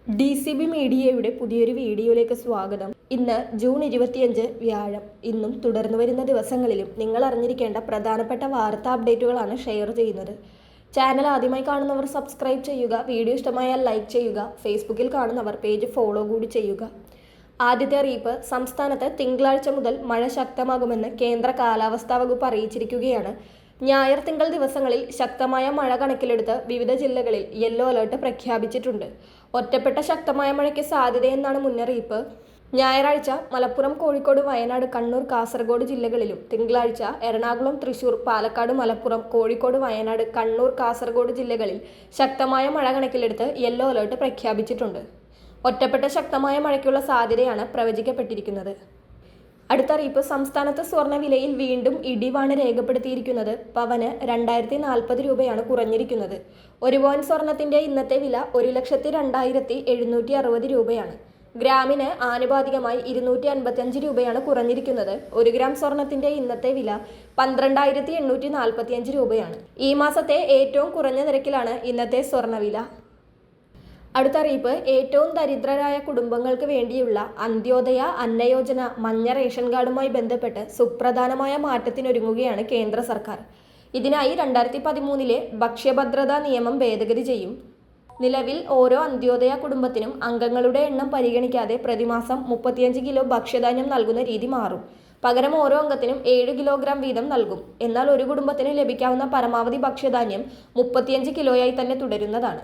DCB മീഡിയയുടെ പുതിയൊരു വീഡിയോയിലേക്ക് സ്വാഗതം. ഇന്ന് ജൂൺ 25 വ്യാഴം. ഇന്നും തുടർന്നു വരുന്ന ദിവസങ്ങളിലും നിങ്ങൾ അറിഞ്ഞിരിക്കേണ്ട പ്രധാനപ്പെട്ട വാർത്താ അപ്ഡേറ്റുകളാണ് ഷെയർ ചെയ്യുന്നത്. ചാനൽ ആദ്യമായി കാണുന്നവർ സബ്സ്ക്രൈബ് ചെയ്യുക, വീഡിയോ ഇഷ്ടമായാൽ ലൈക്ക് ചെയ്യുക, ഫേസ്ബുക്കിൽ കാണുന്നവർ പേജ് ഫോളോ കൂടി ചെയ്യുക. ആദ്യത്തെ അറിയിപ്പ്, സംസ്ഥാനത്ത് തിങ്കളാഴ്ച മുതൽ മഴ ശക്തമാകുമെന്ന് കേന്ദ്ര കാലാവസ്ഥാ വകുപ്പ് അറിയിച്ചിരിക്കുകയാണ്. ഞായർ തിങ്കൾ ദിവസങ്ങളിൽ ശക്തമായ മഴ കണക്കിലെടുത്ത് വിവിധ ജില്ലകളിൽ യെല്ലോ അലേർട്ട് പ്രഖ്യാപിച്ചിട്ടുണ്ട്. ഒറ്റപ്പെട്ട ശക്തമായ മഴയ്ക്ക് സാധ്യതയെന്നാണ് മുന്നറിയിപ്പ്. ഞായറാഴ്ച മലപ്പുറം, കോഴിക്കോട്, വയനാട്, കണ്ണൂർ, കാസർഗോഡ് ജില്ലകളിലും തിങ്കളാഴ്ച എറണാകുളം, തൃശൂർ, പാലക്കാട്, മലപ്പുറം, കോഴിക്കോട്, വയനാട്, കണ്ണൂർ, കാസർഗോഡ് ജില്ലകളിൽ ശക്തമായ മഴ കണക്കിലെടുത്ത് യെല്ലോ അലേർട്ട് പ്രഖ്യാപിച്ചിട്ടുണ്ട്. ഒറ്റപ്പെട്ട ശക്തമായ മഴയ്ക്കുള്ള സാധ്യതയാണ് പ്രവചിക്കപ്പെട്ടിരിക്കുന്നത്. അടുത്ത അറിയിപ്പ്, സംസ്ഥാനത്ത് സ്വർണ്ണ വിലയിൽ വീണ്ടും ഇടിവാണ് രേഖപ്പെടുത്തിയിരിക്കുന്നത്. പവന് 2040 രൂപയാണ് കുറഞ്ഞിരിക്കുന്നത്. ഒരു പവൻ സ്വർണത്തിന്റെ ഇന്നത്തെ വില 1,02,760 രൂപയാണ്. ഗ്രാമിന് ആനുപാതികമായി 255 രൂപയാണ് കുറഞ്ഞിരിക്കുന്നത്. 1 ഗ്രാം സ്വർണത്തിന്റെ ഇന്നത്തെ വില 12,845 രൂപയാണ്. ഈ മാസത്തെ ഏറ്റവും കുറഞ്ഞ നിരക്കിലാണ് ഇന്നത്തെ സ്വർണ്ണവില. അടുത്ത അറിയിപ്പ്, ഏറ്റവും ദരിദ്രരായ കുടുംബങ്ങൾക്ക് വേണ്ടിയുള്ള അന്ത്യോദയ അന്നയോജന മഞ്ഞ റേഷൻ കാർഡുമായി ബന്ധപ്പെട്ട് സുപ്രധാനമായ മാറ്റത്തിനൊരുങ്ങുകയാണ് കേന്ദ്ര സർക്കാർ. ഇതിനായി 2013 ഭക്ഷ്യഭദ്രതാ നിയമം ഭേദഗതി ചെയ്യും. നിലവിൽ ഓരോ അന്ത്യോദയ കുടുംബത്തിനും അംഗങ്ങളുടെ എണ്ണം പരിഗണിക്കാതെ പ്രതിമാസം 35 കിലോ ഭക്ഷ്യധാന്യം നൽകുന്ന രീതി മാറും. പകരം ഓരോ അംഗത്തിനും 7 കിലോഗ്രാം വീതം നൽകും. എന്നാൽ ഒരു കുടുംബത്തിന് ലഭിക്കാവുന്ന പരമാവധി ഭക്ഷ്യധാന്യം 35 കിലോയായി തന്നെ തുടരുന്നതാണ്.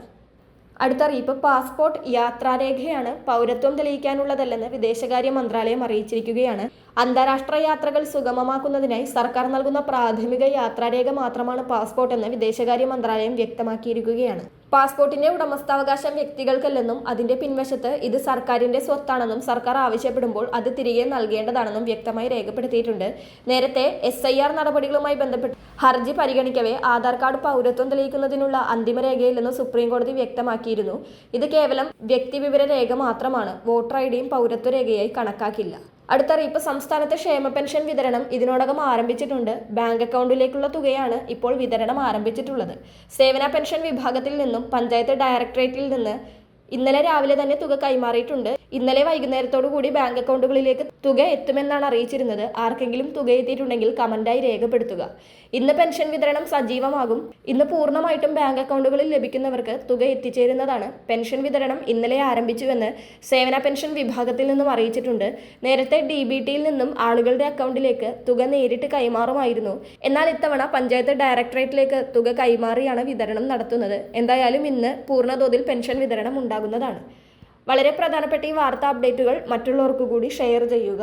അടുത്ത അറിയിപ്പ്, പാസ്പോർട്ട് യാത്രാരേഖയാണ് പൗരത്വം തെളിയിക്കാനുള്ളതല്ലെന്ന് വിദേശകാര്യ മന്ത്രാലയം അറിയിച്ചിരിക്കുകയാണ്. അന്താരാഷ്ട്ര യാത്രകൾ സുഗമമാക്കുന്നതിനായി സർക്കാർ നൽകുന്ന പ്രാഥമിക യാത്രാരേഖ മാത്രമാണ് പാസ്പോർട്ട് എന്ന് വിദേശകാര്യ മന്ത്രാലയം വ്യക്തമാക്കിയിരിക്കുകയാണ്. പാസ്പോർട്ടിന്റെ ഉടമസ്ഥാവകാശം വ്യക്തികൾക്കല്ലെന്നും അതിന്റെ പിൻവശത്ത് ഇത് സർക്കാരിന്റെ സ്വത്താണെന്നും സർക്കാർ ആവശ്യപ്പെടുമ്പോൾ അത് തിരികെ നൽകേണ്ടതാണെന്നും വ്യക്തമായി രേഖപ്പെടുത്തിയിട്ടുണ്ട്. നേരത്തെ SIR നടപടികളുമായി ബന്ധപ്പെട്ട് ഹർജി പരിഗണിക്കവേ ആധാർ കാർഡ് പൗരത്വം തെളിയിക്കുന്നതിനുള്ള അന്തിമ രേഖയില്ലെന്ന് സുപ്രീം കോടതി വ്യക്തമാക്കിയിരുന്നു. ഇത് കേവലം വ്യക്തിവിവര രേഖ മാത്രമാണ്, വോട്ടർ IDയും പൗരത്വ രേഖയായി കണക്കാക്കില്ല. അടുത്ത അറിയിപ്പ്, സംസ്ഥാനത്തെ ക്ഷേമ പെൻഷൻ വിതരണം ഇതിനോടകം ആരംഭിച്ചിട്ടുണ്ട്. ബാങ്ക് അക്കൗണ്ടിലേക്കുള്ള തുകയാണ് ഇപ്പോൾ വിതരണം ആരംഭിച്ചിട്ടുള്ളത്. സേവന പെൻഷൻ വിഭാഗത്തിൽ നിന്നും പഞ്ചായത്ത് ഡയറക്ടറേറ്റിൽ നിന്ന് ഇന്നലെ രാവിലെ തന്നെ തുക കൈമാറിയിട്ടുണ്ട്. ഇന്നലെ വൈകുന്നേരത്തോടു കൂടി ബാങ്ക് അക്കൗണ്ടുകളിലേക്ക് തുക എത്തുമെന്നാണ് അറിയിച്ചിരുന്നത്. ആർക്കെങ്കിലും തുക എത്തിയിട്ടുണ്ടെങ്കിൽ കമന്റായി രേഖപ്പെടുത്തുക. ഇന്ന് പെൻഷൻ വിതരണം സജീവമാകും. ഇന്ന് പൂർണ്ണമായിട്ടും ബാങ്ക് അക്കൗണ്ടുകളിൽ ലഭിക്കുന്നവർക്ക് തുക എത്തിച്ചേരുന്നതാണ്. പെൻഷൻ വിതരണം ഇന്നലെ ആരംഭിച്ചുവെന്ന് സേവന പെൻഷൻ വിഭാഗത്തിൽ നിന്നും അറിയിച്ചിട്ടുണ്ട്. നേരത്തെ DBTയിൽ നിന്നും ആളുകളുടെ അക്കൗണ്ടിലേക്ക് തുക നേരിട്ട് കൈമാറുമായിരുന്നു. എന്നാൽ ഇത്തവണ പഞ്ചായത്ത് ഡയറക്ടറേറ്റിലേക്ക് തുക കൈമാറിയാണ് വിതരണം നടത്തുന്നത്. എന്തായാലും ഇന്ന് പൂർണ്ണതോതിൽ പെൻഷൻ വിതരണം ഉണ്ടാകുന്നതാണ്. വളരെ പ്രധാനപ്പെട്ട ഈ വാർത്താ അപ്ഡേറ്റുകൾ മറ്റുള്ളവർക്ക് കൂടി ഷെയർ ചെയ്യുക.